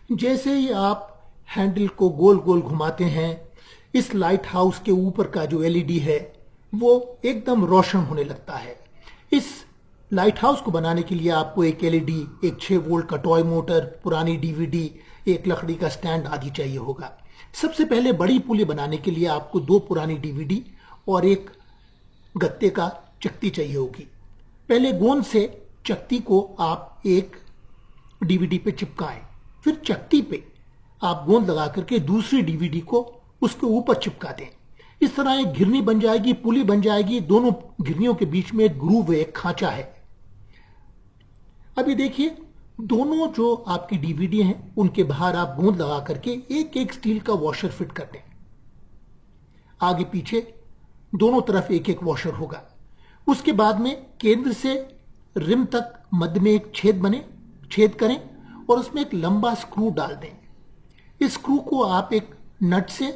जैसे ही आप हैंडल को गोल गोल घुमाते हैं, इस लाइट हाउस के ऊपर का जो एलईडी है वो एकदम रोशन होने लगता है। इस लाइट हाउस को बनाने के लिए आपको एक एलईडी, एक 6 वोल्ट का टॉय मोटर, पुरानी डीवीडी, एक लकड़ी का स्टैंड आदि चाहिए होगा। सबसे पहले बड़ी पुली बनाने के लिए आपको 2 पुरानी डीवीडी और एक गत्ते का चकती चाहिए होगी। पहले गोंद से चकती को आप एक डीवीडी पे चिपकाएं, फिर चकती पे आप गोंद लगा करके दूसरी डीवीडी को उसके ऊपर चिपका दें। इस तरह एक घिरनी बन जाएगी, पुली बन जाएगी। दोनों घिरनियों के बीच में एक ग्रूव है, एक खांचा है। अभी देखिए, दोनों जो आपकी डीवीडी हैं उनके बाहर आप गोंद लगा करके एक एक स्टील का वॉशर फिट कर दें। आगे पीछे दोनों तरफ एक एक वॉशर होगा। उसके बाद में केंद्र से रिम तक मध्य में एक छेद करें और उसमें एक लंबा स्क्रू डाल दें। इस स्क्रू को आप एक नट से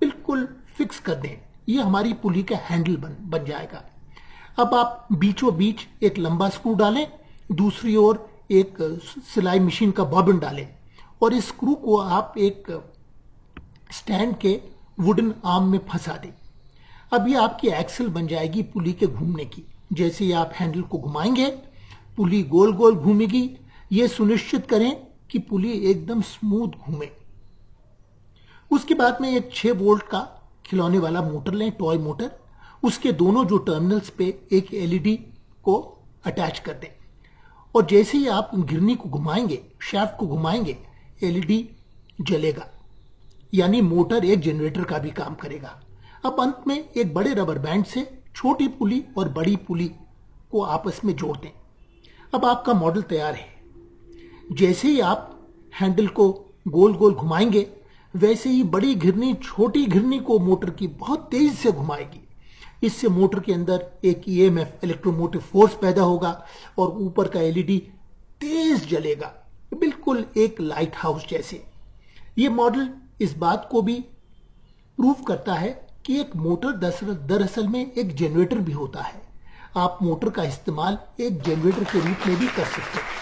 बिल्कुल फिक्स कर दें। यह हमारी पुली का हैंडल बन जाएगा। अब आप बीचों बीच एक लंबा स्क्रू डालें, दूसरी ओर एक सिलाई मशीन का बॉबिन डालें और इस स्क्रू को आप एक स्टैंड के वुडन आर्म में फंसा दें। अब ये आपकी एक्सल बन जाएगी पुली के घूमने की। जैसे ही आप हैंडल को घुमाएंगे, पुली गोल गोल घूमेगी। ये सुनिश्चित करें कि पुली एकदम स्मूथ घूमे। उसके बाद में एक 6 वोल्ट का खिलौने वाला मोटर लें, टॉय मोटर। उसके दोनों जो टर्मिनल्स पे एक एलईडी को अटैच कर दें और जैसे ही आप गिरनी को घुमाएंगे, शाफ्ट को घुमाएंगे, एलईडी जलेगा, यानी मोटर एक जनरेटर का भी काम करेगा। अब अंत में एक बड़े रबर बैंड से छोटी पुली और बड़ी पुली को आपस में जोड़ दें। अब आपका मॉडल तैयार है। जैसे ही आप हैंडल को गोल गोल घुमाएंगे, वैसे ही बड़ी घिरनी छोटी घिरनी को मोटर की बहुत तेजी से घुमाएगी। इससे मोटर के अंदर एक ईएमएफ, इलेक्ट्रोमोटिव फोर्स पैदा होगा और ऊपर का एलईडी तेज जलेगा, बिल्कुल एक लाइट हाउस जैसे। ये मॉडल इस बात को भी प्रूव करता है कि एक मोटर दरअसल में एक जनरेटर भी होता है। आप मोटर का इस्तेमाल एक जनरेटर के रूप में भी कर सकते हैं।